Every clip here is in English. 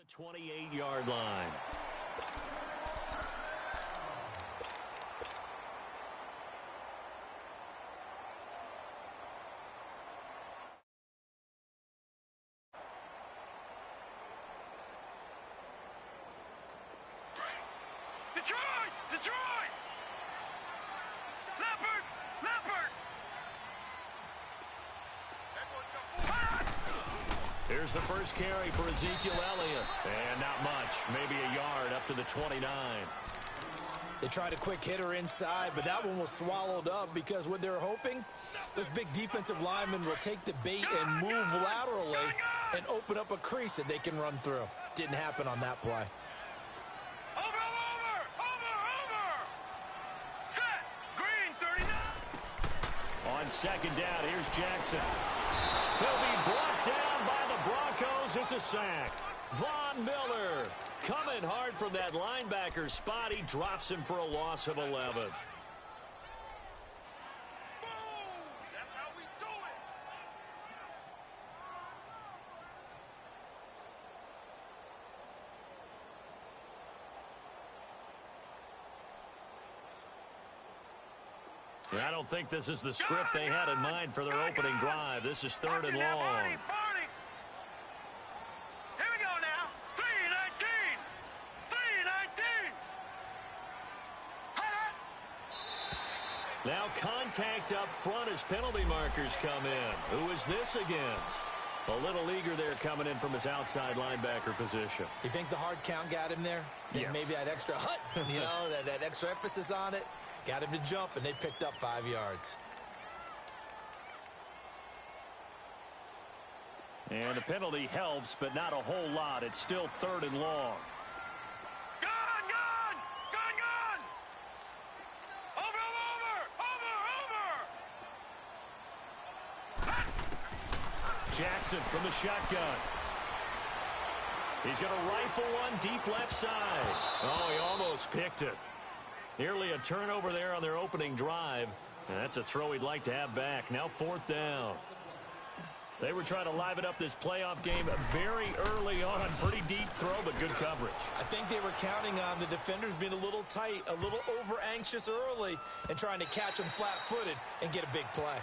28-yard line. Detroit! Leopard! Here's the first carry for Ezekiel Elliott. And not much. Maybe a yard up to the 29. They tried a quick hitter inside, but that one was swallowed up because what they're hoping, those big defensive linemen will take the bait and move laterally and open up a crease that they can run through. Didn't happen on that play. On second down, here's Jackson. He'll be brought down by the Broncos. It's a sack. Von Miller coming hard from that linebacker spot. He drops him for a loss of 11. That's how we do it. I don't think this is the script they had in mind for their opening drive. This is third and long. Here we go now. 3-19. Now contact up front as penalty markers come in. Who is this against? A little eager there coming in from his outside linebacker position. You think the hard count got him there? Yes. Maybe that extra hut, that extra emphasis on it. Got him to jump, and they picked up 5 yards. And the penalty helps, but not a whole lot. It's still third and long. Gun! Over! Jackson from the shotgun. He's going to rifle one deep left side. Oh, he almost picked it. Nearly a turnover there on their opening drive. And that's a throw he'd like to have back. Now fourth down. They were trying to liven up this playoff game very early on. Pretty deep throw, but good coverage. I think they were counting on the defenders being a little tight, a little over-anxious early, and trying to catch them flat-footed and get a big play.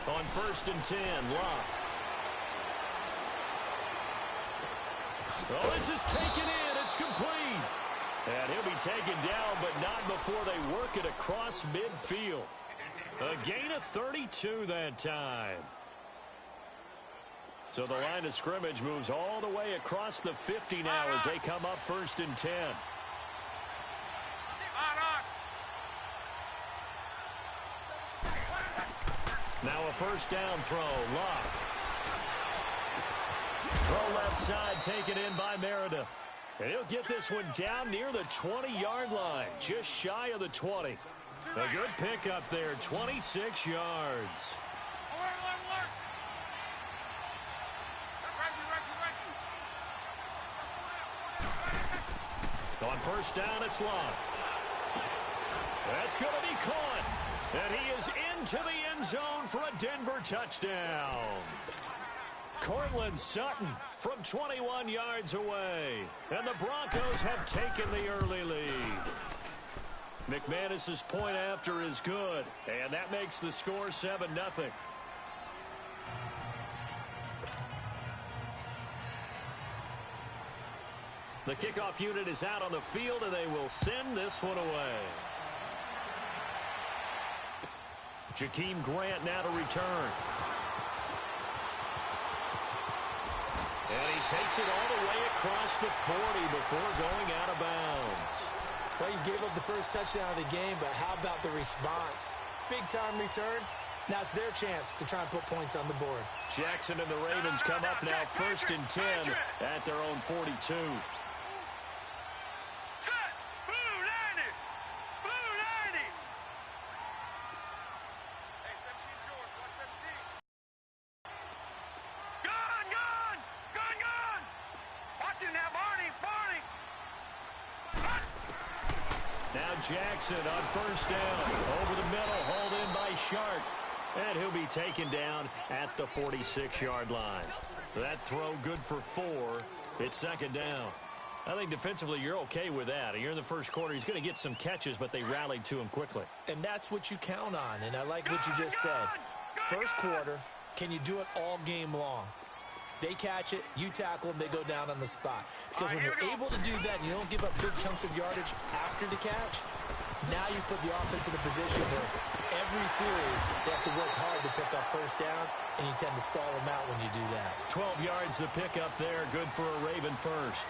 On 1st and 10, Locke. Oh, this is taken in. It's complete. And he'll be taken down, but not before they work it across midfield. A gain of 32 that time. So the line of scrimmage moves all the way across the 50 now as they come up 1st and 10. Now a first down throw. Locke. Throw left side taken in by Meredith. And he'll get this one down near the 20-yard line. Just shy of the 20. A good pickup there. 26 yards. On first down, it's Locke. That's going to be caught. And he is into the end zone for a Denver touchdown. Cortland Sutton from 21 yards away. And the Broncos have taken the early lead. McManus's point after is good. And that makes the score 7-0. The kickoff unit is out on the field, and they will send this one away. Jakeem Grant now to return. And he takes it all the way across the 40 before going out of bounds. Well, you gave up the first touchdown of the game, but how about the response? Big-time return. Now it's their chance to try and put points on the board. Jackson and the Ravens come up now 1st and 10 at their own 42. Set. Blue 90. Blue 90. Hey, 17 short. Watch 17. Gun, gun. Gun, gun. Watch him now, Barney. Barney. Now Jackson on 1st down. Over the middle, hauled in by Shark. And he'll be taken down at the 46-yard line. That throw good for 4. It's 2nd down. I think defensively you're okay with that. You're in the first quarter. He's going to get some catches, but they rallied to him quickly. And that's what you count on, and I like what you just said. First quarter, can you do it all game long? They catch it, you tackle them, they go down on the spot. Because when you're able to do that and you don't give up big chunks of yardage after the catch, now you put the offense in a position where every series they have to work hard to pick up first downs, and you tend to stall them out when you do that. 12 yards to pick up there, good for a Raven first.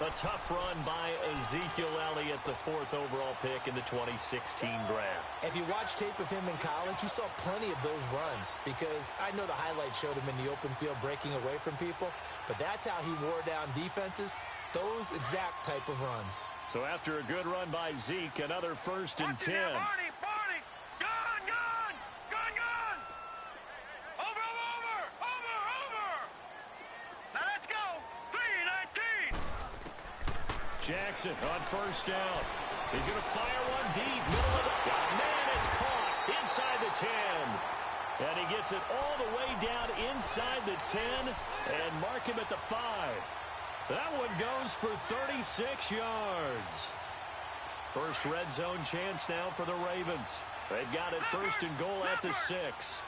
A tough run by Ezekiel Elliott, the 4th overall pick in the 2016 draft. If you watch tape of him in college, you saw plenty of those runs because I know the highlights showed him in the open field breaking away from people, but that's how he wore down defenses, those exact type of runs. So after a good run by Zeke, another 1st and 10. Barney, Barney. Gun, gun. Gun, gun. Over, over, over, over. Now let's go. 3-19. Jackson on 1st down. He's going to fire one deep. Middle of the... Man, it's caught inside the 10. And he gets it all the way down inside the 10 and mark him at the 5. That one goes for 36 yards. First red zone chance now for the Ravens. They've got it 1st and goal at the 6.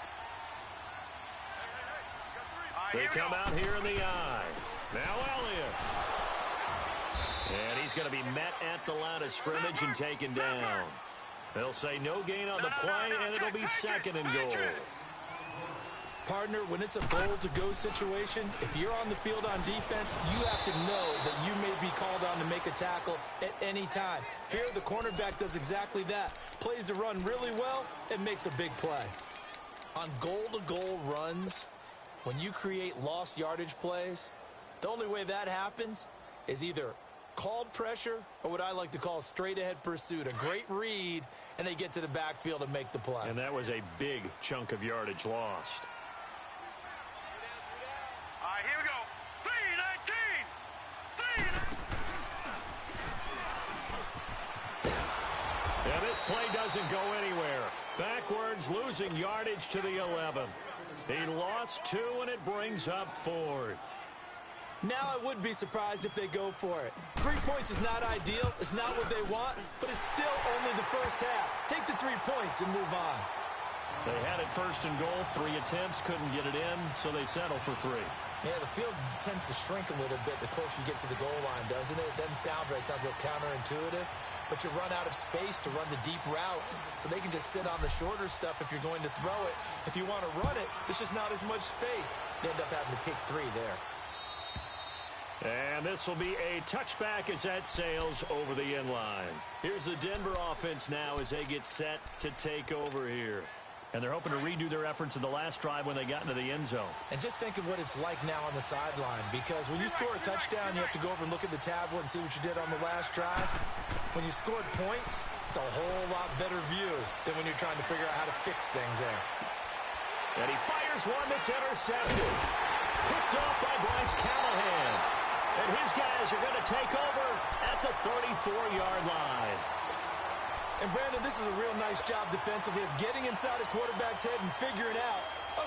They come out here in the eye. Now Elliott. And he's going to be met at the line of scrimmage and taken down. They'll say no gain on the play, and it'll be 2nd and goal. Partner, when it's a goal-to-go situation, if you're on the field on defense, you have to know that you may be called on to make a tackle at any time. Here, the cornerback does exactly that. Plays the run really well and makes a big play. On goal-to-goal runs, when you create lost yardage plays, the only way that happens is either called pressure or what I like to call straight-ahead pursuit. A great read, and they get to the backfield and make the play. And that was a big chunk of yardage lost. Here we go. 3-19. And this play doesn't go anywhere. Backwards, losing yardage to the 11. He lost 2, and it brings up 4th. Now I would be surprised if they go for it. 3 points is not ideal. It's not what they want, but it's still only the first half. Take the 3 points and move on. They had it 1st and goal, 3 attempts, couldn't get it in, so they settle for 3. Yeah, the field tends to shrink a little bit the closer you get to the goal line, doesn't it? It doesn't sound right. It sounds a little counterintuitive. But you run out of space to run the deep routes, so they can just sit on the shorter stuff if you're going to throw it. If you want to run it, there's just not as much space. You end up having to take 3 there. And this will be a touchback as that sails over the end line. Here's the Denver offense now as they get set to take over here. And they're hoping to redo their efforts in the last drive when they got into the end zone. And just think of what it's like now on the sideline, because when you score a touchdown, you have to go over and look at the tablet and see what you did on the last drive. When you scored points, it's a whole lot better view than when you're trying to figure out how to fix things there. And he fires one that's intercepted. Picked off by Bryce Callahan. And his guys are going to take over at the 34-yard line. And, Brandon, this is a real nice job defensively of getting inside a quarterback's head and figuring out,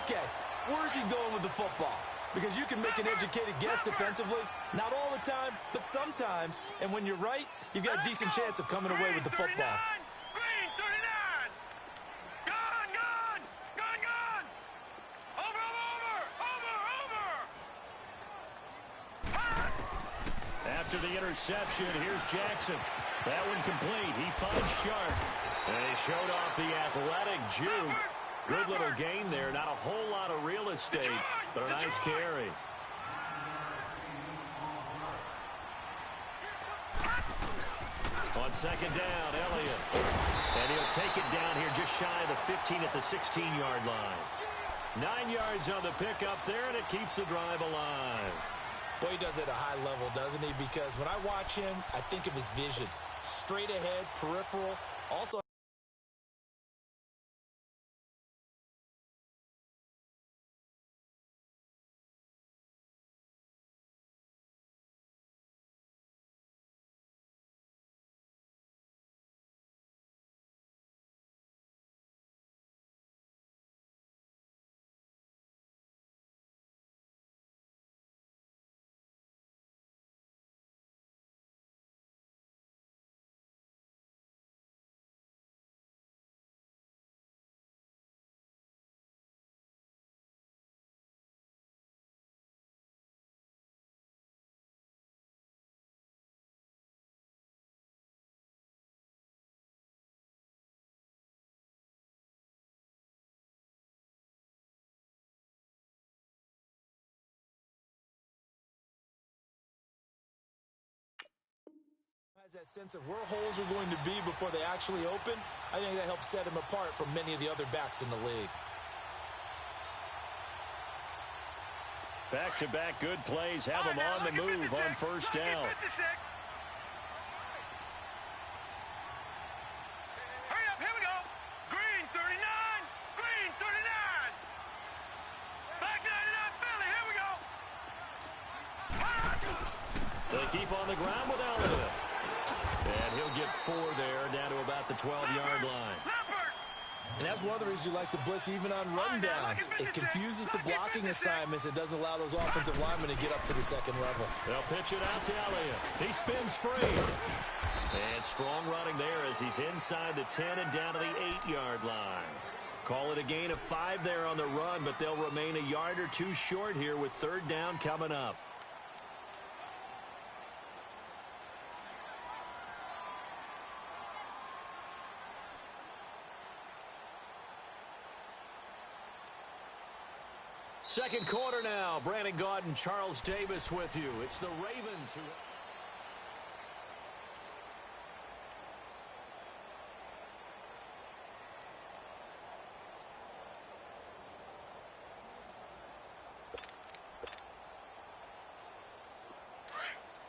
okay, where's he going with the football? Because you can make an educated guess defensively, not all the time, but sometimes. And when you're right, you've got a decent chance of coming away with the football. Green 39. Gun, gun. Gun, gun. Over, over, over, over. After the interception, here's Jackson. That one complete. He finds Shark. And he showed off the athletic juke. Good little gain there. Not a whole lot of real estate, but a nice carry. On second down, Elliott. And he'll take it down here just shy of the 15 at the 16-yard line. 9 yards on the pickup there, and it keeps the drive alive. Boy, he does it at a high level, doesn't he? Because when I watch him, I think of his vision. Straight ahead, peripheral, also has that sense of where holes are going to be before they actually open. I think that helps set him apart from many of the other backs in the league. Back-to-back good plays have him on the move on first down. Hurry up, here we go. Green 39, green 39. Back 99 Philly, here we go. They keep on the ground with Elliott. And he'll get 4 there, down to about the 12-yard line. And that's one of the reasons you like to blitz even on rundowns. It confuses the blocking assignments. It doesn't allow those offensive linemen to get up to the second level. They'll pitch it out to Elliott. He spins free. And strong running there as he's inside the 10 and down to the 8-yard line. Call it a gain of 5 there on the run, but they'll remain a yard or two short here with third down coming up. Second quarter now. Brandon Gaudin and Charles Davis with you. It's the Ravens who...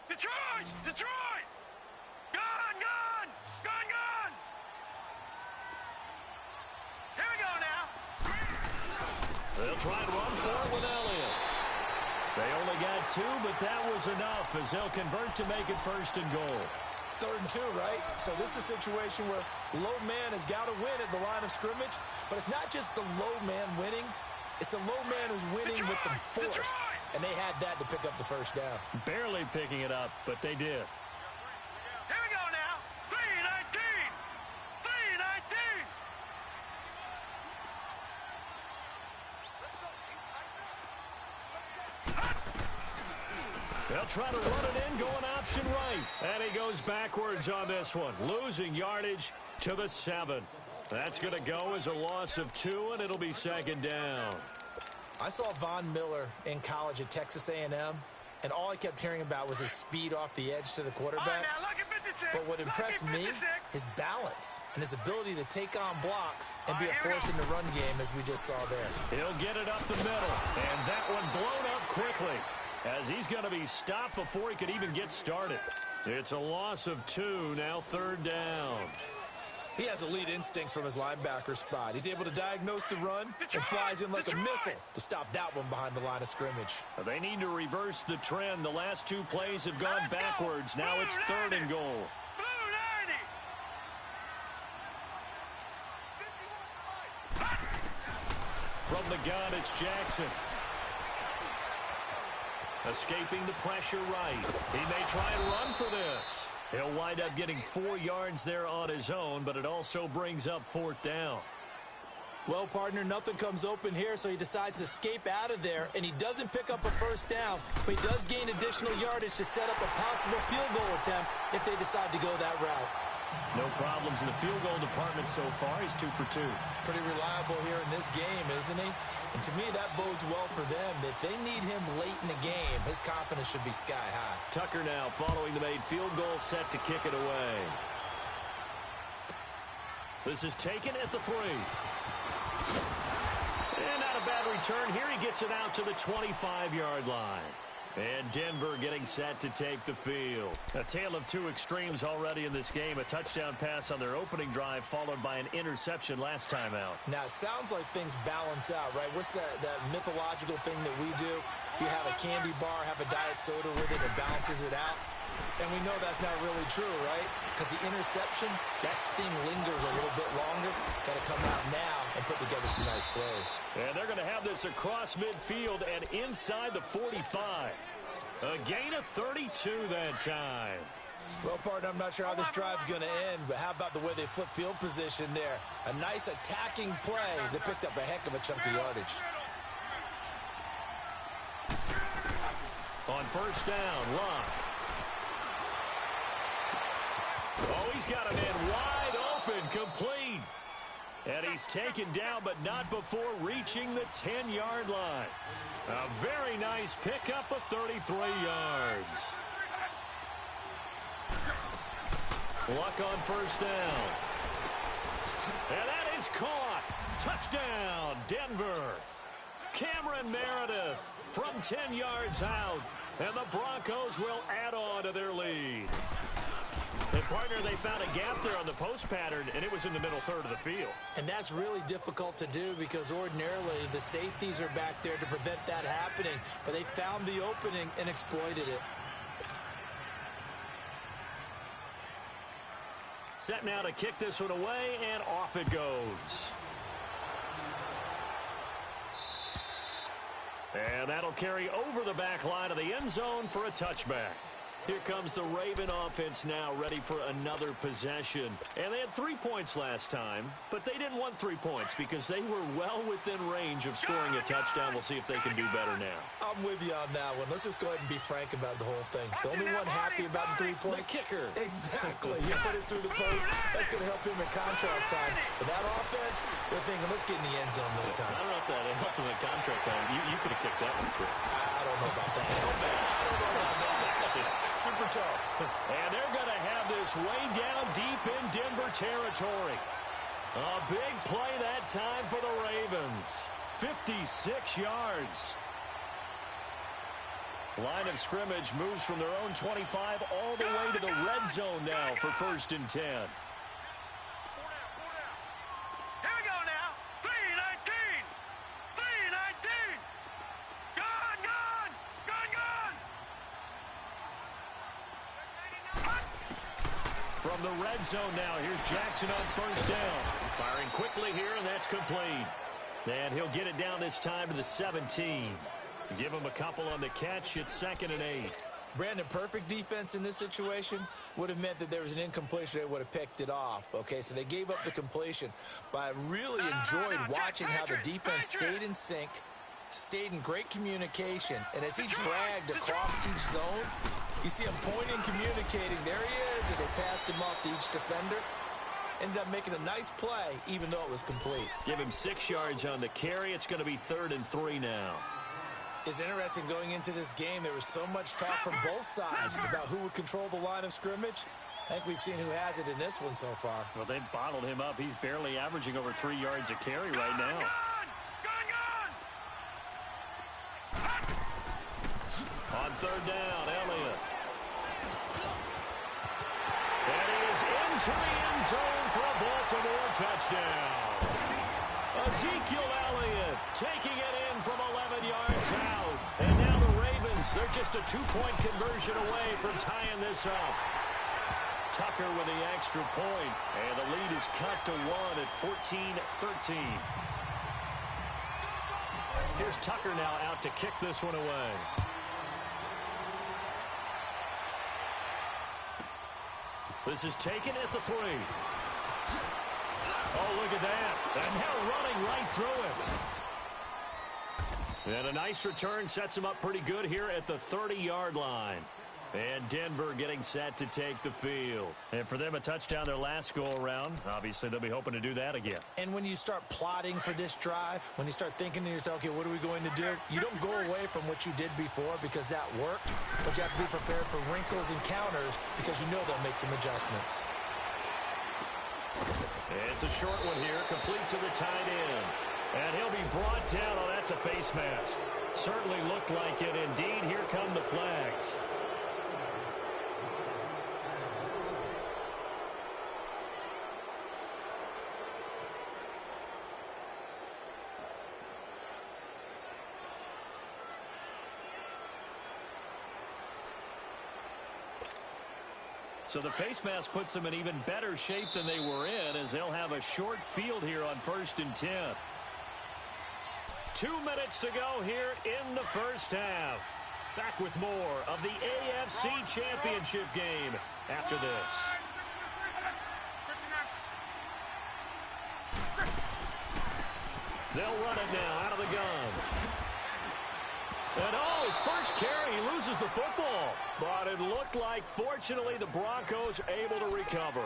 Detroit! Detroit! Gone! Gone! Gone! Gone! Here we go now. They'll try and run for it with Elliott. They only got 2, but that was enough as they'll convert to make it first and goal. 3rd and 2, right? So this is a situation where low man has got to win at the line of scrimmage, but it's not just the low man winning. It's the low man who's winning with some force, and they had that to pick up the first down. Barely picking it up, but they did. Here we go now. 3-19. 3-19. They'll try to run it in, going option right. And he goes backwards on this one, losing yardage to the 7. That's going to go as a loss of 2, and it'll be second down. I saw Von Miller in college at Texas A&M, and all I kept hearing about was his speed off the edge to the quarterback. Now, look at 56. But what impressed me, his balance and his ability to take on blocks and be a force in the run game, as we just saw there. He'll get it up the middle, and that one blown up quickly as he's going to be stopped before he could even get started. It's a loss of 2, now third down. He has elite instincts from his linebacker spot. He's able to diagnose the run and flies in like a missile to stop that one behind the line of scrimmage. They need to reverse the trend. The last 2 plays have gone backwards. Now it's 3rd and goal. From the gun, it's Jackson. Escaping the pressure right. He may try and run for this. He'll wind up getting 4 yards there on his own, but it also brings up 4th down. Well, partner, nothing comes open here, so he decides to escape out of there, and he doesn't pick up a first down, but he does gain additional yardage to set up a possible field goal attempt if they decide to go that route. No problems in the field goal department so far. He's 2 for 2. Pretty reliable here in this game, isn't he? And to me, that bodes well for them. If they need him late in the game, his confidence should be sky high. Tucker now following the made field goal, set to kick it away. This is taken at the 3. And not a bad return here. He gets it out to the 25-yard line. And Denver getting set to take the field. A tale of two extremes already in this game. A touchdown pass on their opening drive followed by an interception last time out. Now, it sounds like things balance out, right? What's that mythological thing that we do? If you have a candy bar, have a diet soda with it, it balances it out. And we know that's not really true, right? Because the interception, that sting lingers a little bit longer. Got to come out now and put together some nice plays. And they're going to have this across midfield and inside the 45. A gain of 32 that time. Well, partner, I'm not sure how this drive's going to end, but how about the way they flip field position there? A nice attacking play that picked up a heck of a chunk of yardage. On first down, Locke. Oh, he's got a man wide open, complete. And he's taken down, but not before reaching the 10-yard line. A very nice pickup of 33 yards. Luck on first down. And that is caught. Touchdown, Denver. Cameron Meredith from 10 yards out. And the Broncos will add on to their lead. And, partner, they found a gap there on the post pattern, and it was in the middle third of the field. And that's really difficult to do because ordinarily the safeties are back there to prevent that happening. But they found the opening and exploited it. Set now to kick this one away, and off it goes. And that'll carry over the back line of the end zone for a touchback. Here comes the Raven offense now, ready for another possession. And they had 3 points last time, but they didn't want 3 points because they were well within range of scoring a touchdown. We'll see if they can do better now. I'm with you on that one. Let's just go ahead and be frank about the whole thing. The only one happy about the 3-point? The kicker. Exactly. You put it through the post. That's going to help him in contract time. But that offense, they're thinking, let's get in the end zone this time. I don't know if that helped him in contract time. You could have kicked that one through. I don't know about that. I don't know about that. Super tough. And they're going to have this way down deep in Denver territory. A big play that time for the Ravens. 56 yards. Line of scrimmage moves from their own 25 all the way to the red zone now for 1st and 10. From the red zone now, here's Jackson on first down. Firing quickly here, and that's complete. And he'll get it down this time to the 17. Give him a couple on the catch. It's 2nd and 8. Brandon, perfect defense in this situation would have meant that there was an incompletion. They would have picked it off. Okay, so they gave up the completion. But I really enjoyed watching how the defense stayed in sync, stayed in great communication. And as he dragged across each zone, you see him pointing, communicating. There he is, and they passed him off to each defender. Ended up making a nice play, even though it was complete. Give him 6 yards on the carry. It's going to be 3rd and 3 now. It's interesting going into this game. There was so much talk from both sides about who would control the line of scrimmage. I think we've seen who has it in this one so far. Well, they bottled him up. He's barely averaging over 3 yards a carry right now. On 3rd down, Elliott. And he is into the end zone for a Baltimore touchdown. Ezekiel Elliott taking it in from 11 yards out. And now the Ravens, they're just a 2-point conversion away from tying this up. Tucker with the extra point, and the lead is cut to 1 at 14-13. Here's Tucker now out to kick this one away. This is taken at the 3. Oh, look at that. And now running right through it. And a nice return sets him up pretty good here at the 30-yard line. And Denver getting set to take the field. And for them, a touchdown their last go-around. Obviously, they'll be hoping to do that again. And when you start plotting for this drive, when you start thinking to yourself, okay, what are we going to do? You don't go away from what you did before because that worked, but you have to be prepared for wrinkles and counters because you know they'll make some adjustments. It's a short one here, complete to the tight end. And he'll be brought down. Oh, that's a face mask. Certainly looked like it. Indeed, here come the flags. So the face mask puts them in even better shape than they were in, as they'll have a short field here on 1st and 10. 2 minutes to go here in the first half. Back with more of the AFC Championship game after this. They'll run it now out of the gun. And oh, his first carry, he loses the football. But it looked like, fortunately, the Broncos able to recover.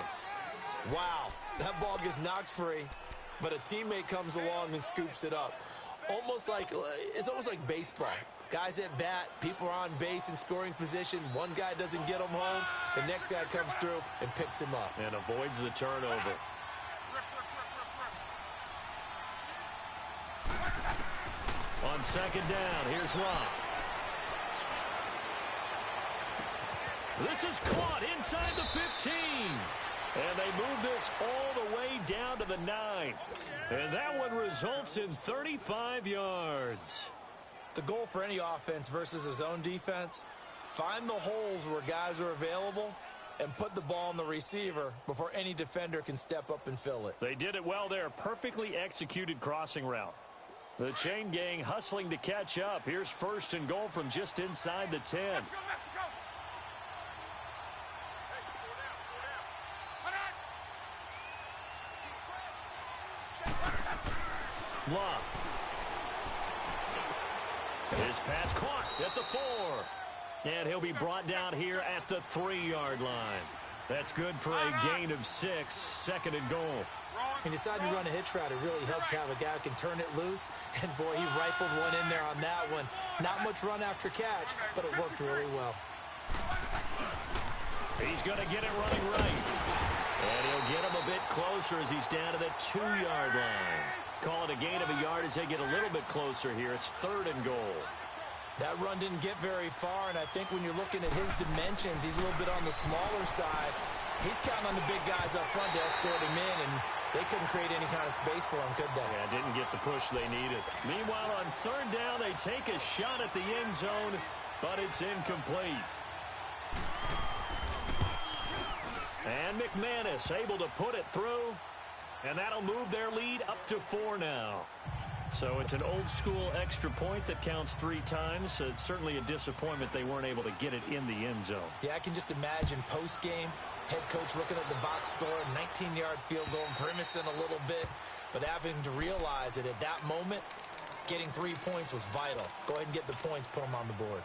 Wow, that ball gets knocked free, but a teammate comes along and scoops it up. It's almost like baseball. Guys at bat, people are on base in scoring position. One guy doesn't get him home. The next guy comes through and picks him up. And avoids the turnover. On 2nd down, here's Locke. This is caught inside the 15. And they move this all the way down to the 9. And that one results in 35 yards. The goal for any offense versus his own defense, find the holes where guys are available and put the ball on the receiver before any defender can step up and fill it. They did it well there. Perfectly executed crossing route. The chain gang hustling to catch up. Here's 1st and goal from just inside the 10. Let's go, let's go. Locke. His pass caught at the 4. And he'll be brought down here at the 3-yard line. That's good for a gain of 6. 2nd and goal. He decided to run a hitch route. It really helps to have a guy who can turn it loose. And, boy, he rifled one in there on that one. Not much run after catch, but it worked really well. He's going to get it running right. And he'll get him a bit closer as he's down to the 2-yard line. Call it a gain of a yard as they get a little bit closer here. It's 3rd and goal. That run didn't get very far, and I think when you're looking at his dimensions, he's a little bit on the smaller side. He's counting on the big guys up front to escort him in, and they couldn't create any kind of space for him, could they? Yeah, didn't get the push they needed. Meanwhile, on 3rd down, they take a shot at the end zone, but it's incomplete. And McManus able to put it through, and that'll move their lead up to 4 now. So it's an old-school extra point that counts 3 times. So it's certainly a disappointment they weren't able to get it in the end zone. Yeah, I can just imagine post-game, head coach looking at the box score, 19-yard field goal, grimacing a little bit, but having to realize that at that moment, getting 3 points was vital. Go ahead and get the points, put them on the board.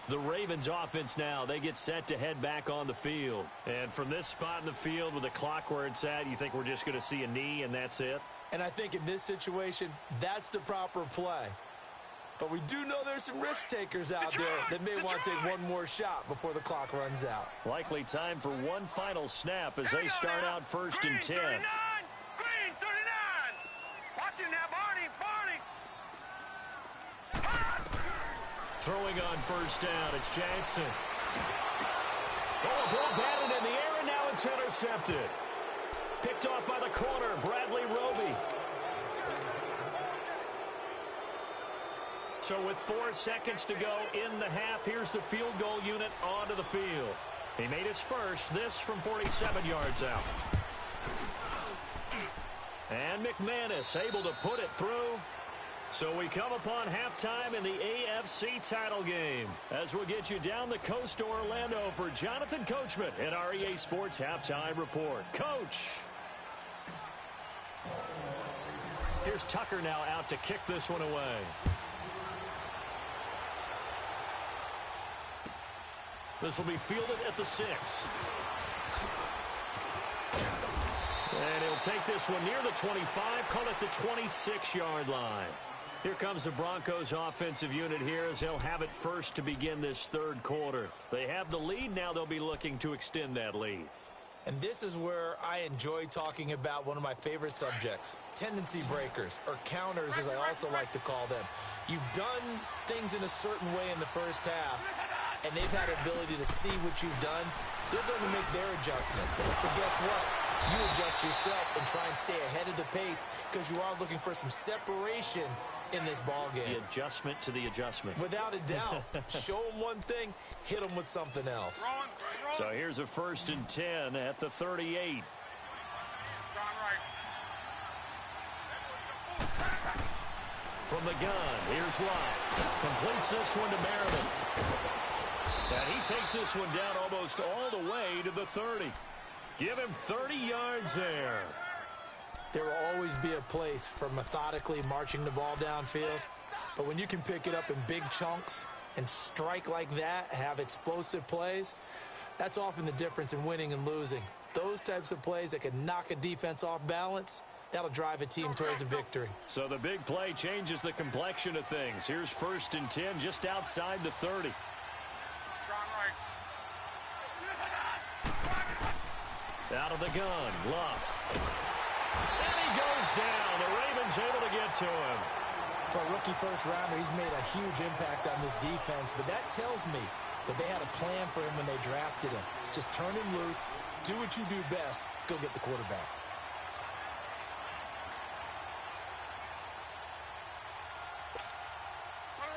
The Ravens offense now, they get set to head back on the field. And from this spot in the field with the clock where it's at, you think we're just going to see a knee and that's it? And I think in this situation, that's the proper play. But we do know there's some risk takers out there that may want to take one more shot before the clock runs out. Likely time for one final snap as they start out 1st and 10. Green 39! Green 39! Watch it now, Barney! Throwing on 1st down, it's Jackson. Oh, a ball batted in the air, and now it's intercepted. Picked off by the corner, Bradley Roby. So with 4 seconds to go in the half, here's the field goal unit onto the field. He made his first, this from 47 yards out. And McManus able to put it through. So we come upon halftime in the AFC title game as we'll get you down the coast to Orlando for Jonathan Coachman in our EA Sports Halftime Report. Coach! Here's Tucker now out to kick this one away. This will be fielded at the 6. And he'll take this one near the 25, call it the 26-yard line. Here comes the Broncos offensive unit here as they'll have it first to begin this third quarter. They have the lead. Now they'll be looking to extend that lead. And this is where I enjoy talking about one of my favorite subjects, tendency breakers, or counters as I also like to call them. You've done things in a certain way in the first half, and they've had the ability to see what you've done. They're going to make their adjustments. So guess what? You adjust yourself and try and stay ahead of the pace because you are looking for some separation in this ball game. The adjustment to the adjustment. Without a doubt. Show them one thing, hit them with something else. So here's a 1st and 10 at the 38. From the gun, here's Locke. Completes this one to Meredith. And he takes this one down almost all the way to the 30. Give him 30 yards there. There will always be a place for methodically marching the ball downfield. But when you can pick it up in big chunks and strike like that, have explosive plays, that's often the difference in winning and losing. Those types of plays that can knock a defense off balance, that'll drive a team towards a victory. So the big play changes the complexion of things. Here's 1st and 10 just outside the 30. Out of the gun, Luck. And he goes down. The Ravens able to get to him. For a rookie first-rounder, he's made a huge impact on this defense, but that tells me that they had a plan for him when they drafted him. Just turn him loose, do what you do best, go get the quarterback.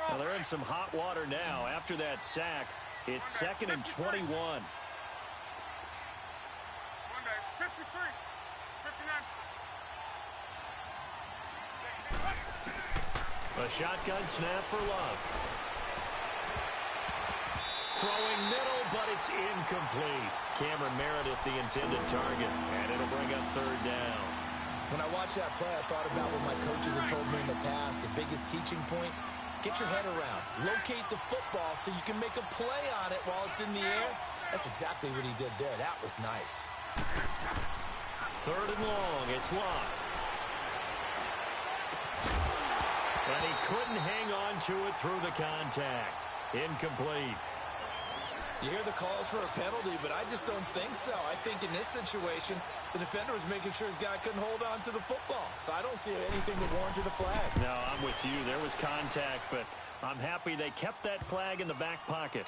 Well, they're in some hot water now. After that sack, it's 2nd and 21. A shotgun snap for Love. Throwing middle, but it's incomplete. Cameron Meredith, the intended target, and it'll bring up 3rd down. When I watched that play, I thought about what my coaches had told me in the past. The biggest teaching point, get your head around. Locate the football so you can make a play on it while it's in the air. That's exactly what he did there. That was nice. 3rd and long, it's Locke. And he couldn't hang on to it through the contact. Incomplete. You hear the calls for a penalty, but I just don't think so. I think in this situation, the defender was making sure his guy couldn't hold on to the football. So I don't see anything that warranted a flag. No, I'm with you. There was contact, but I'm happy they kept that flag in the back pocket.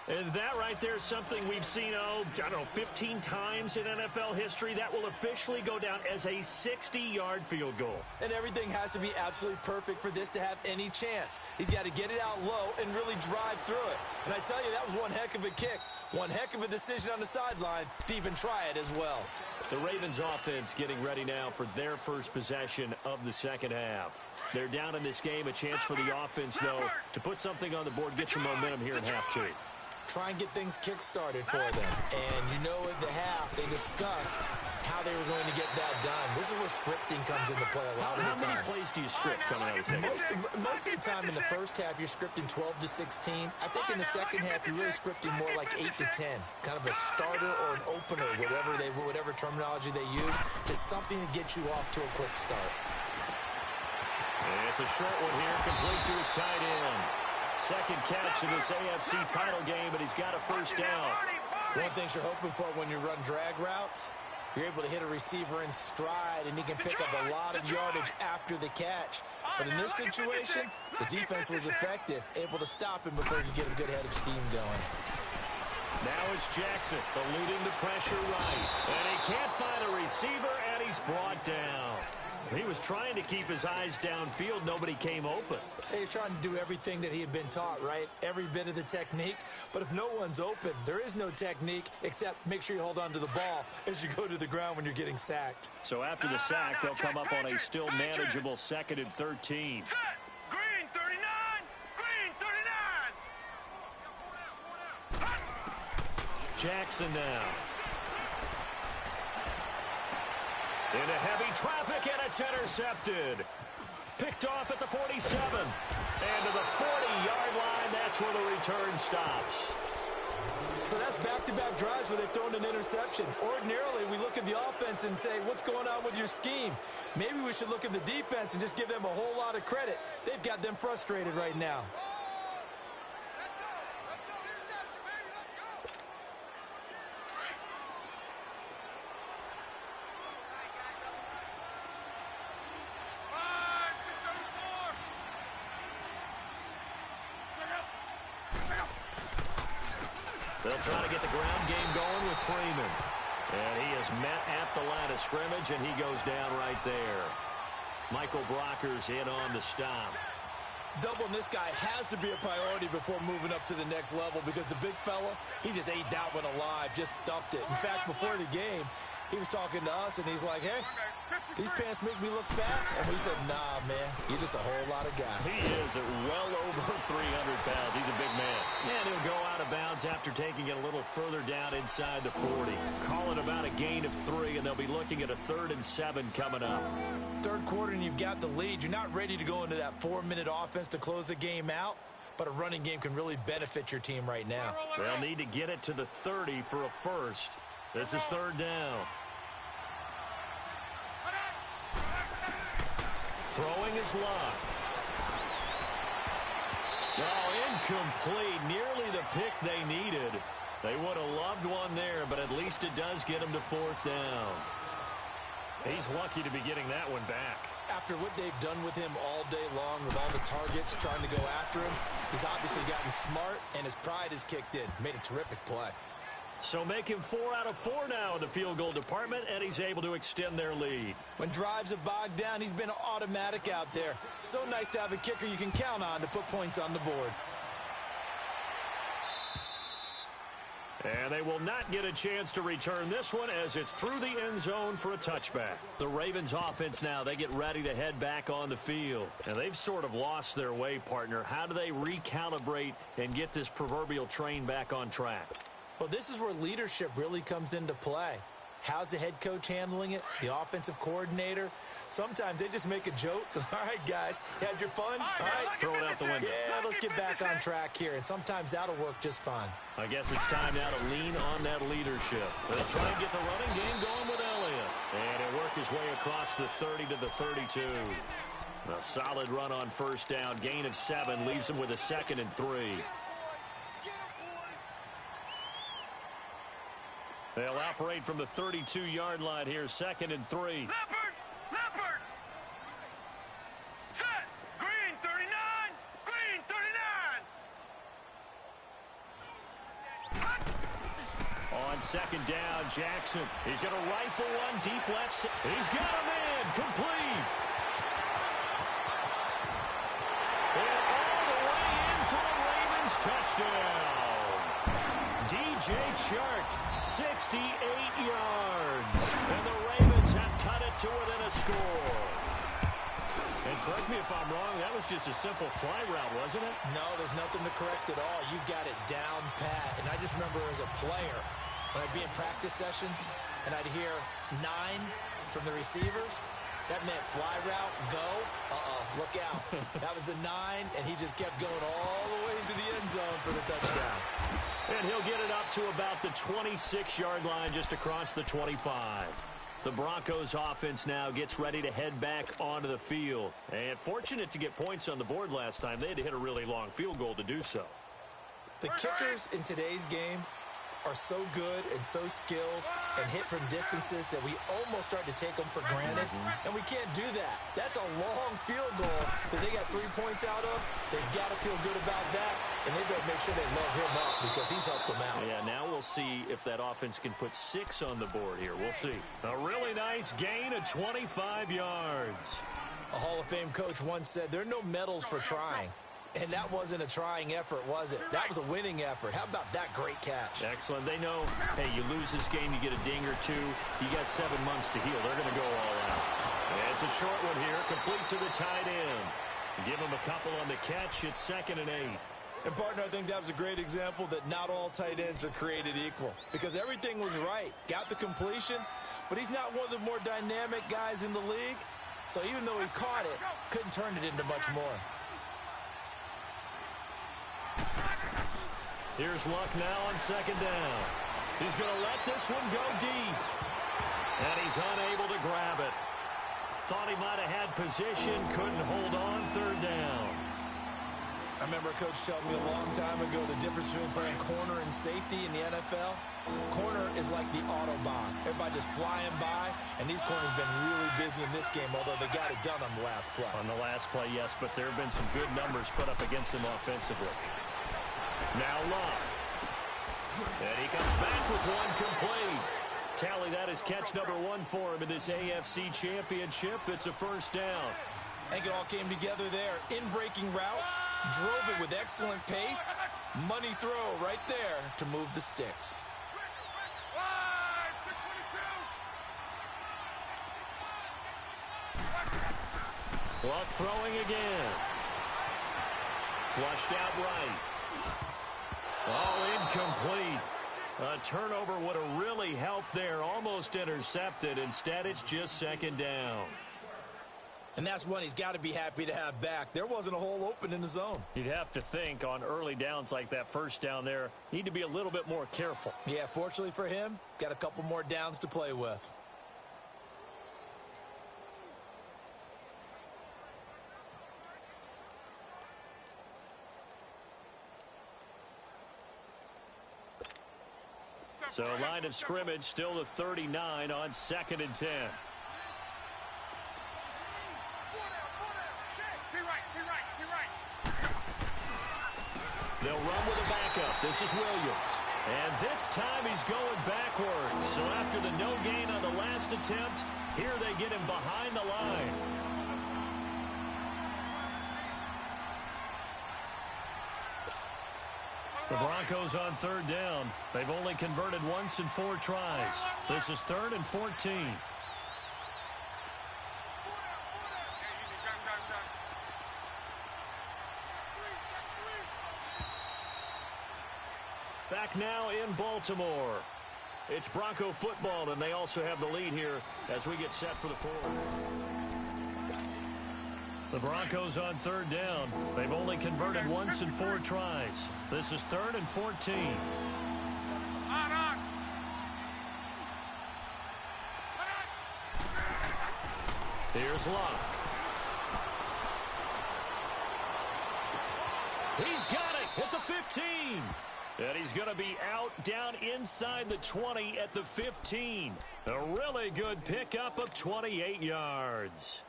And that right there is something we've seen, I don't know, 15 times in NFL history. That will officially go down as a 60-yard field goal. And everything has to be absolutely perfect for this to have any chance. He's got to get it out low and really drive through it. And I tell you, that was one heck of a kick. One heck of a decision on the sideline to even try it as well. The Ravens offense getting ready now for their first possession of the second half. They're down in this game. A chance for the offense, though, to put something on the board, get some momentum here in half 2. Try and get things kick-started for them. And you know at the half, they discussed how they were going to get that done. This is where scripting comes into play a lot of the time. How many plays do you script coming out of the second? Most of the time in the first half, you're scripting 12 to 16. I think in the second half, you're really scripting more like 8 to 10. Kind of a starter or an opener, whatever terminology they use. Just something to get you off to a quick start. And it's a short one here, complete to his tight end. Second catch in this AFC title game, but he's got a 1st down. One thing you're hoping for when you run drag routes, you're able to hit a receiver in stride, and he can pick up a lot of yardage after the catch. But in this situation, the defense was effective, able to stop him before he could get a good head of steam going. Now it's Jackson eluding the pressure right. And he can't find a receiver, and he's brought down. He was trying to keep his eyes downfield. Nobody came open. He's trying to do everything that he had been taught, right? Every bit of the technique. But if no one's open, there is no technique except make sure you hold on to the ball as you go to the ground when you're getting sacked. So after the sack, they'll come up on a still manageable 2nd and 13. Green 39! Green 39! Jackson now. Into heavy traffic, and it's intercepted. Picked off at the 47. And to the 40-yard line, that's where the return stops. So that's back-to-back drives where they've thrown an interception. Ordinarily, we look at the offense and say, what's going on with your scheme? Maybe we should look at the defense and just give them a whole lot of credit. They've got them frustrated right now. They'll try to get the ground game going with Freeman. And he is met at the line of scrimmage, and he goes down right there. Michael Brocker's in on the stop. Doubling this guy has to be a priority before moving up to the next level because the big fella, he just ate that one alive, just stuffed it. In fact, before the game, he was talking to us, and he's like, hey, these pants make me look fat. And we said, nah, man, you're just a whole lot of guy. He is at well over 300 pounds. He's a big man. And he'll go out of bounds after taking it a little further down inside the 40. Call it about a gain of 3, and they'll be looking at a 3rd and 7 coming up. Third quarter, and you've got the lead. You're not ready to go into that 4-minute offense to close the game out, but a running game can really benefit your team right now. They'll need to get it to the 30 for a first. This is 3rd down. Throwing is Locke. Oh, incomplete. Nearly the pick they needed. They would have loved one there, but at least it does get them to 4th down. He's lucky to be getting that one back. After what they've done with him all day long with all the targets trying to go after him, he's obviously gotten smart, and his pride has kicked in. Made a terrific play. So make him 4 out of 4 now in the field goal department, and he's able to extend their lead. When drives have bogged down, he's been automatic out there. So nice to have a kicker you can count on to put points on the board. And they will not get a chance to return this one as it's through the end zone for a touchback. The Ravens offense now, they get ready to head back on the field. And they've sort of lost their way, partner. How do they recalibrate and get this proverbial train back on track? Well, this is where leadership really comes into play. How's the head coach handling it? The offensive coordinator? Sometimes they just make a joke. All right, guys, you had your fun? All right, throw it out the window. Yeah, let's get back on track here. And sometimes that'll work just fine. I guess it's time now to lean on that leadership. They'll try and get the running game going with Elliott. And he'll work his way across the 30 to the 32. A solid run on 1st down. Gain of 7 leaves him with a 2nd and 3. They'll operate from the 32-yard line here, 2nd and 3. Leopard! Set! Green 39! Green 39! On 2nd down, Jackson. He's going to rifle one deep left. He's got him in. Complete. And all the way in for a Ravens touchdown. DJ Chark, 68 yards. And the Ravens have cut it to within a score. And correct me if I'm wrong, that was just a simple fly route, wasn't it? No, there's nothing to correct at all. You got it down pat. And I just remember as a player, when I'd be in practice sessions and I'd hear 9 from the receivers, that meant fly route, go, look out. That was the 9, and he just kept going all the way into the end zone for the touchdown. And he'll get it up to about the 26-yard line just across the 25. The Broncos offense now gets ready to head back onto the field. And fortunate to get points on the board last time. They had to hit a really long field goal to do so. The kickers in today's game are so good and so skilled and hit from distances that we almost start to take them for granted, and we can't do that. That's a long field goal that they got 3 points out of. They've got to feel good about that, and they better make sure they load him up because he's helped them out. Yeah, now we'll see if that offense can put 6 on the board here. We'll see. A really nice gain of 25 yards. A Hall of Fame coach once said, there are no medals for trying. And that wasn't a trying effort, was it? That was a winning effort. How about that great catch? Excellent. They know, hey, you lose this game, you get a ding or 2. You got 7 months to heal. They're going to go all out. And it's a short one here, complete to the tight end. Give him a couple on the catch. It's 2nd and 8. And, partner, I think that was a great example that not all tight ends are created equal. Because everything was right. Got the completion, but he's not one of the more dynamic guys in the league. So even though he caught it, couldn't turn it into much more. Here's Luck now on second down. He's going to let this one go deep. And he's unable to grab it. Thought he might have had position, couldn't hold on third down. I remember a coach telling me a long time ago the difference between playing corner and safety in the NFL. Corner is like the Autobahn. Everybody just flying by, and these corners been really busy in this game, although they got it done on the last play. On the last play, yes, but there have been some good numbers put up against him offensively. Now Luck. And he comes back with one complete. Tally, that is catch number 1 for him in this AFC Championship. It's a first down. I think it all came together there. In-breaking route, drove it with excellent pace. Money throw right there to move the sticks. Luck throwing again. Flushed out right. Oh, incomplete. A turnover would have really helped there. Almost intercepted. Instead, it's just second down. And that's one he's got to be happy to have back. There wasn't a hole open in the zone. You'd have to think on early downs like that first down there, need to be a little bit more careful. Yeah, fortunately for him, got a couple more downs to play with. So line of scrimmage still the 39 on 2nd and 10. They'll run with a backup. This is Williams. And this time he's going backwards. So after the no gain on the last attempt, here they get him behind the line. The Broncos on third down. They've only converted once in 4 tries. This is 3rd and 14. Back now in Baltimore. It's Bronco football, and they also have the lead here as we get set for the 4th. The Broncos on third down. They've only converted once in 4 tries. This is 3rd and 14. Here's Luck. He's got it at the 15. And he's going to be out down inside the 20 at the 15. A really good pickup of 28 yards.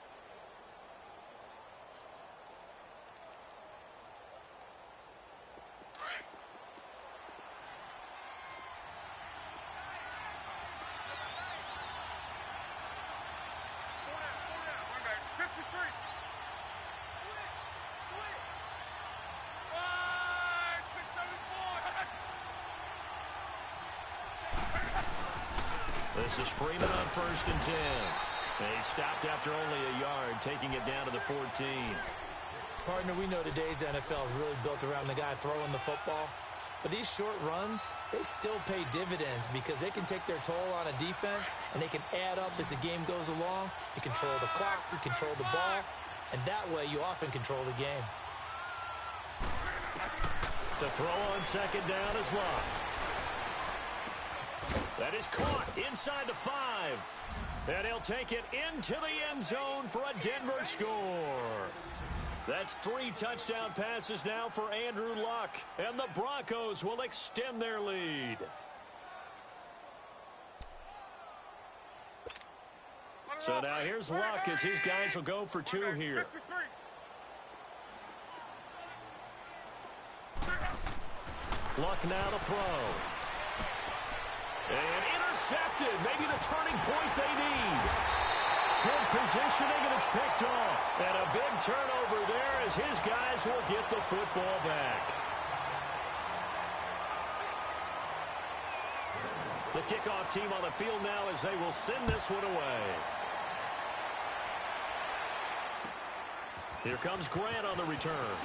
This is Freeman on 1st and 10. And he stopped after only a yard, taking it down to the 14. Partner, we know today's NFL is really built around the guy throwing the football. But these short runs, they still pay dividends because they can take their toll on a defense, and they can add up as the game goes along. You control the clock, you control the ball, and that way you often control the game. To throw on second down is Luck. That is caught inside the 5. And he'll take it into the end zone for a Denver score. That's 3 touchdown passes now for Andrew Luck. And the Broncos will extend their lead. So now here's Luck as his guys will go for 2 here. Luck now to throw. And intercepted. Maybe the turning point they need. Good positioning, and it's picked off. And a big turnover there as his guys will get the football back. The kickoff team on the field now as they will send this one away. Here comes Grant on the return.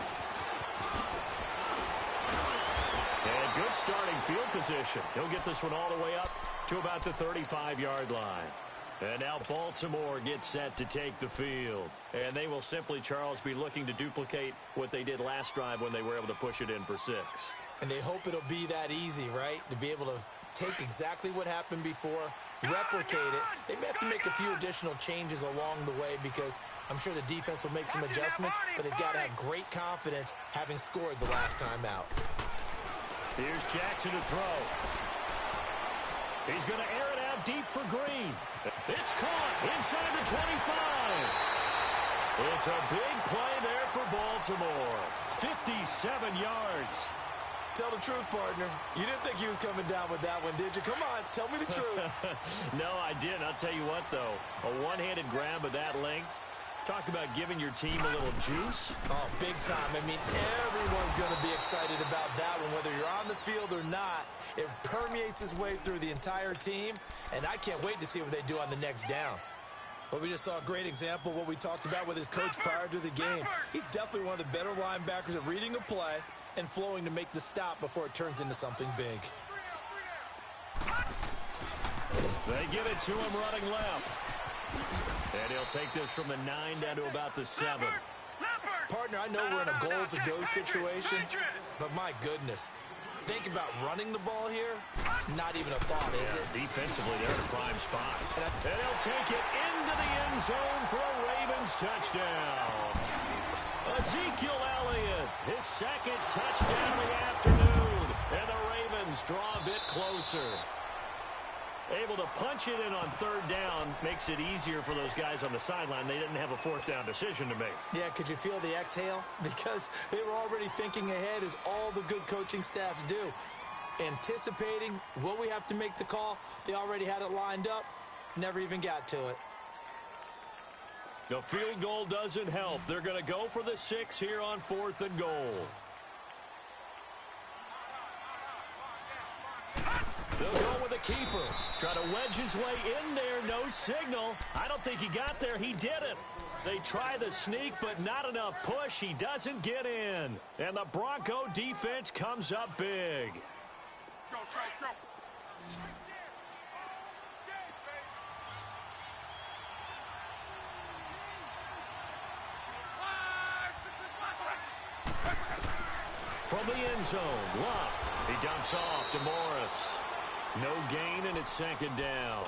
And good starting field position. He'll get this one all the way up to about the 35-yard line. And now Baltimore gets set to take the field. And they will simply, Charles, be looking to duplicate what they did last drive when they were able to push it in for 6. And they hope it'll be that easy, right? To be able to take exactly what happened before, replicate it. They may have to make a few additional changes along the way because I'm sure the defense will make some adjustments, but they've got to have great confidence having scored the last time out. Here's Jackson to throw. He's going to air it out deep for Green. It's caught inside the 25. It's a big play there for Baltimore. 57 yards. Tell the truth, partner. You didn't think he was coming down with that one, did you? Come on, tell me the truth. No, I didn't. I'll tell you what, though. A one-handed grab of that length. Talk about giving your team a little juice. Oh, big time. I mean, everyone's going to be excited about that one, whether you're on the field or not. It permeates its way through the entire team, and I can't wait to see what they do on the next down. But we just saw a great example of what we talked about with his coach prior to the game. He's definitely one of the better linebackers at reading a play and flowing to make the stop before it turns into something big. They give it to him running left. And he'll take this from the 9 down to about the 7. Partner, I know we're in a goal-to-go situation, but my goodness. Think about running the ball here. Not even a thought, is it? Defensively, they're in a prime spot. And he'll take it into the end zone for a Ravens touchdown. Ezekiel Elliott, his second touchdown of the afternoon. And the Ravens draw a bit closer. Able to punch it in on third down makes it easier for those guys on the sideline. They didn't have a fourth down decision to make. Yeah, could you feel the exhale? Because they were already thinking ahead, as all the good coaching staffs do. Anticipating, will we have to make the call? They already had it lined up. Never even got to it. The field goal doesn't help. They're going to go for the 6 here on 4th and goal. They'll go with the keeper. Try to wedge his way in there. No signal. I don't think he got there. He didn't. They try the sneak, but not enough push. He doesn't get in. And the Bronco defense comes up big. Go, go. From the end zone, Love. He dumps off to Morris. No gain, and it's second down.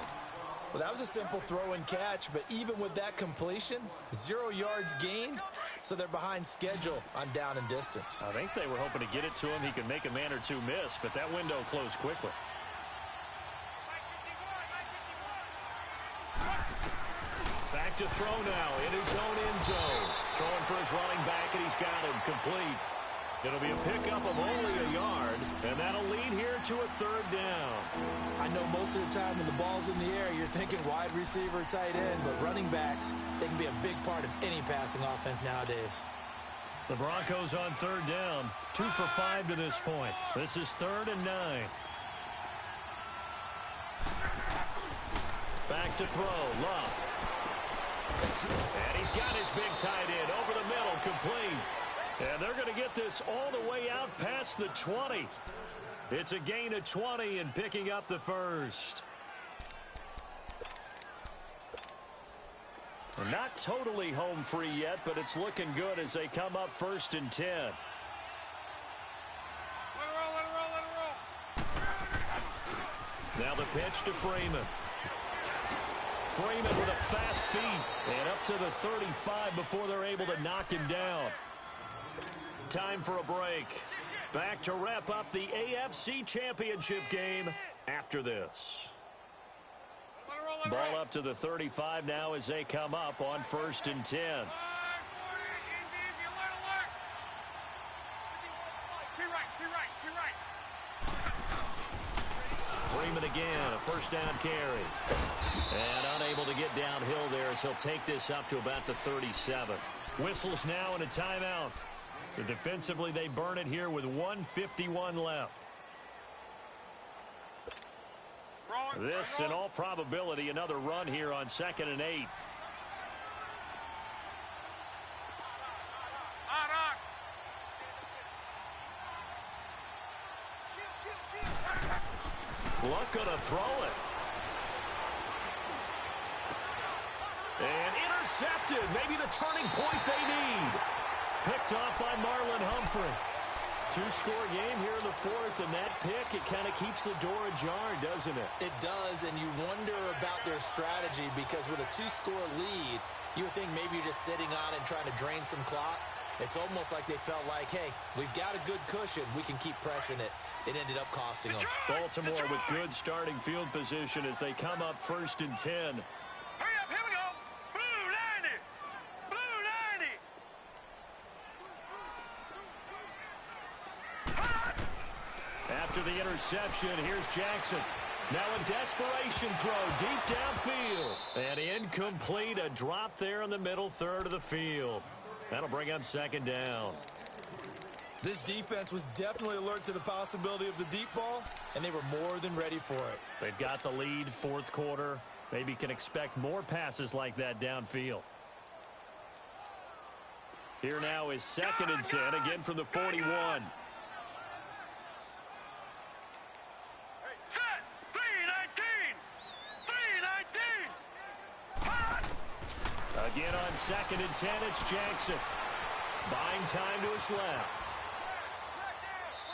Well, that was a simple throw and catch, but even with that completion, 0 yards gained, so they're behind schedule on down and distance. I think they were hoping to get it to him. He could make a man or two miss, but that window closed quickly. Back to throw now in his own end zone. Throwing for his running back, and he's got him complete. It'll be a pickup of only a yard, and that'll lead here to a third down. I know most of the time when the ball's in the air, you're thinking wide receiver, tight end, but running backs, they can be a big part of any passing offense nowadays. The Broncos on third down, 2 for 5 to this point. This is 3rd and 9. Back to throw, Love. And he's got his big tight end over the middle, complete. And they're going to get this all the way out past the 20. It's a gain of 20 and picking up the first. They're not totally home free yet, but it's looking good as they come up 1st and 10. Let it roll. Now the pitch to Freeman. Freeman with a fast feet and up to the 35 before they're able to knock him down. Time for a break. Back to wrap up the AFC Championship game after this. Ball up to the 35 now as they come up on 1st and 10. Freeman again, a first down carry. And unable to get downhill there as he'll take this up to about the 37. Whistles now and a timeout. So defensively, they burn it here with 1:51 left. This, in all probability, another run here on 2nd and 8. Luck gonna throw it. And intercepted. Maybe the turning point they need. Picked off by Marlon Humphrey. Two-score game here in the fourth, and that pick, it kind of keeps the door ajar, doesn't it? It does, and you wonder about their strategy because with a two-score lead, you would think maybe you're just sitting on it and trying to drain some clock. It's almost like they felt like, hey, we've got a good cushion. We can keep pressing it. It ended up costing them. Baltimore with good starting field position as they come up 1st and 10. Hurry up, here we go. Blue 90. Blue 90. After the interception, here's Jackson. Now a desperation throw deep downfield. And incomplete, a drop there in the middle third of the field. That'll bring up 2nd down. This defense was definitely alert to the possibility of the deep ball, and they were more than ready for it. They've got the lead, 4th quarter. Maybe can expect more passes like that downfield. Here now is 2nd and 10, again from the 41. Set. 319. 319. Again on 2nd and 10, it's Jackson. Buying time to his left.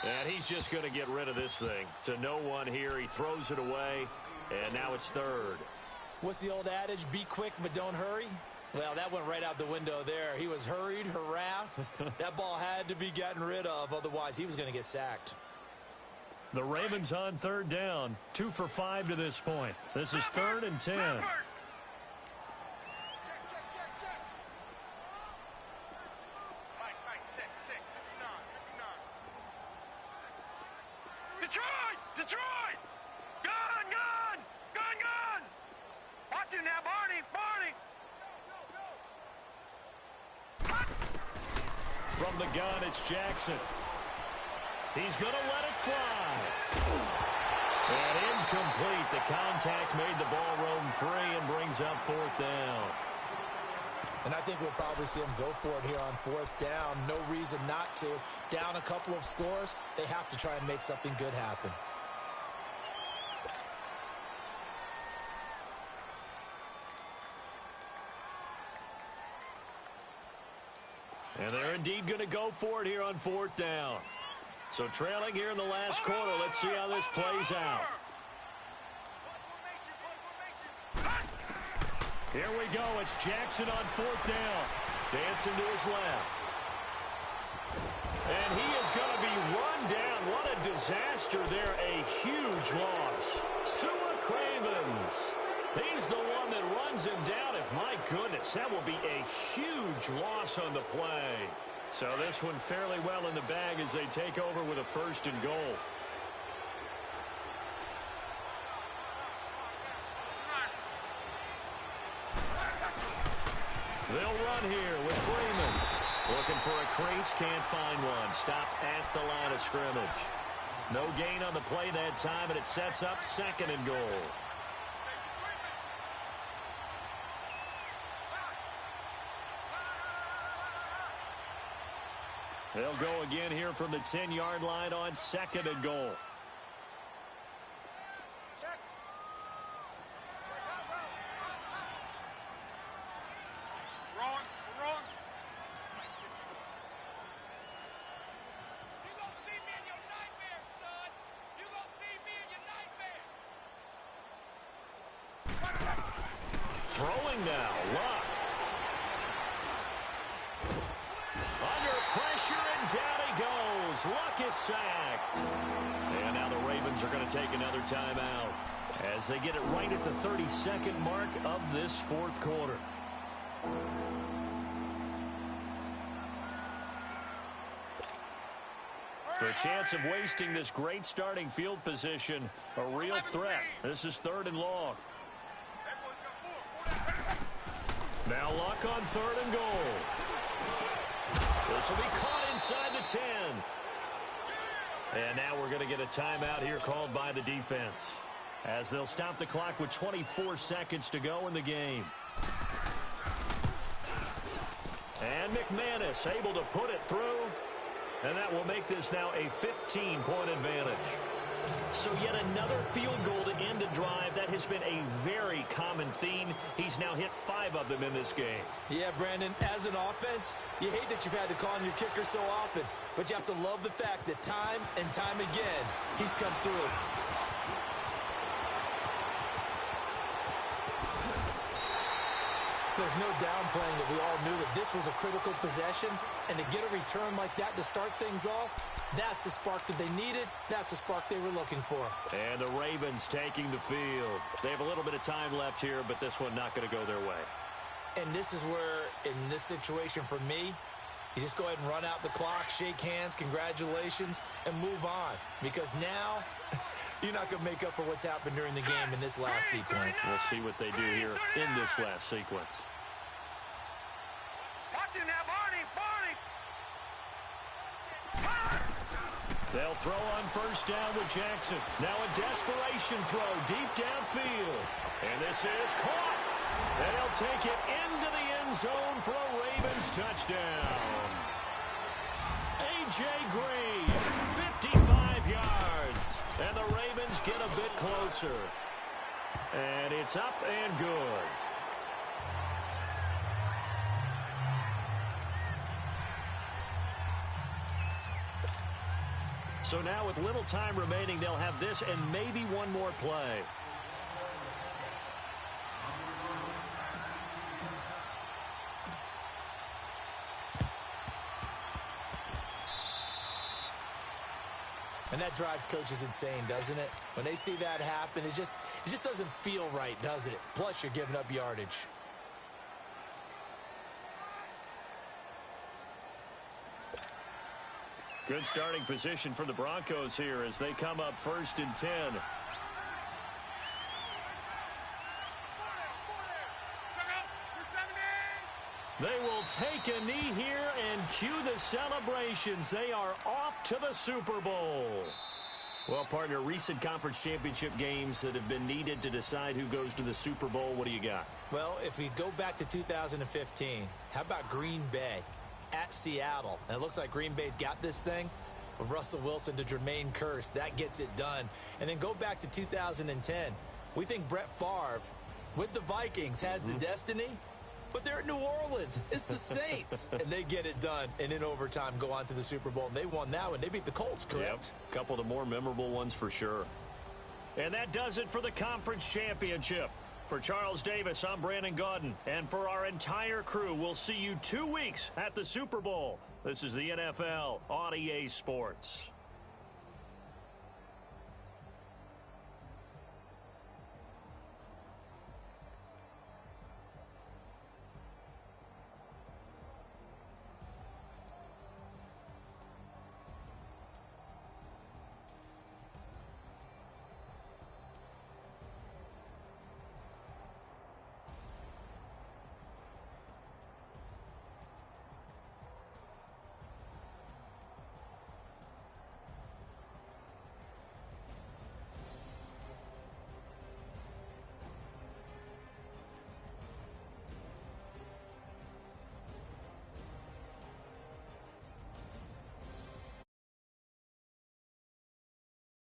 And he's just going to get rid of this thing. To no one here. He throws it away, and now it's 3rd. What's the old adage? Be quick, but don't hurry? Well, that went right out the window there. He was hurried, harassed. That ball had to be gotten rid of. Otherwise, he was going to get sacked. The Ravens on 3rd down. 2 for 5 to this point. This is 3rd and 10. Detroit! Gun! Watch him now, Barney! From the gun, it's Jackson. He's going to let it fly. And incomplete. The contact made the ball roam free and brings up 4th down. And I think we'll probably see them go for it here on 4th down. No reason not to. Down a couple of scores, they have to try and make something good happen. And they're indeed going to go for it here on 4th down. So trailing here in the last quarter. Let's see how this plays out. Here we go. It's Jackson on 4th down. Dancing to his left. And he is going to be run down. What a disaster there. A huge loss. Sua Cravens. He's the one that runs him down. And my goodness, that will be a huge loss on the play. So this one fairly well in the bag as they take over with a 1st and goal. They'll run here with Freeman. Looking for a crease, can't find one. Stopped at the line of scrimmage. No gain on the play that time, and it sets up 2nd and goal. They'll go again here from the 10-yard line on 2nd and goal. Wrong. You gonna see me in your nightmare, son. You gonna see me in your nightmare. Throwing now, Luck. Under pressure, and down he goes. Luck is sacked. And now the Ravens are going to take another timeout as they get it right at the 32nd mark of this 4th quarter. The chance of wasting this great starting field position, a real threat. This is 3rd and long. Now Luck on 3rd and goal. This will be caught inside the 10. And now we're going to get a timeout here called by the defense as they'll stop the clock with 24 seconds to go in the game. And McManus able to put it through. And that will make this now a 15-point advantage. So yet another field goal to end a drive. That has been a very common theme. He's now hit 5 of them in this game. Yeah, Brandon, as an offense, you hate that you've had to call on your kicker so often, but you have to love the fact that time and time again, he's come through. There's no downplaying that we all knew that this was a critical possession, and to get a return like that to start things off, that's the spark that they needed. That's the spark they were looking for. And the Ravens taking the field. They have a little bit of time left here, but this one not going to go their way. And this is where, in this situation for me, you just go ahead and run out the clock, shake hands, congratulations, and move on. Because now, you're not going to make up for what's happened during the game in this last sequence. We'll see what they do here in this last sequence. Watch him now, Barney. They'll throw on first down with Jackson. Now a desperation throw deep downfield. And this is caught. They'll take it into the end zone for a Ravens touchdown. A.J. Green, 55 yards. And the Ravens get a bit closer. And it's up and good. So now with little time remaining, they'll have this and maybe one more play. And that drives coaches insane, doesn't it? When they see that happen, it just doesn't feel right, does it? Plus, you're giving up yardage. Good starting position for the Broncos here as they come up 1st and 10. They will take a knee here and cue the celebrations. They are off to the Super Bowl. Well, partner, recent conference championship games that have been needed to decide who goes to the Super Bowl. What do you got? Well, if we go back to 2015, how about Green Bay at Seattle? And it looks like Green Bay's got this thing. With Russell Wilson to Jermaine Kearse, that gets it done. And then go back to 2010. We think Brett Favre with the Vikings has the destiny, but they're at New Orleans. It's the Saints. And they get it done. And in overtime, go on to the Super Bowl. And they won that one. They beat the Colts, correct? Yep. A couple of the more memorable ones for sure. And that does it for the conference championship. For Charles Davis, I'm Brandon Gaudin. And for our entire crew, we'll see you 2 weeks at the Super Bowl. This is the NFL on EA Sports.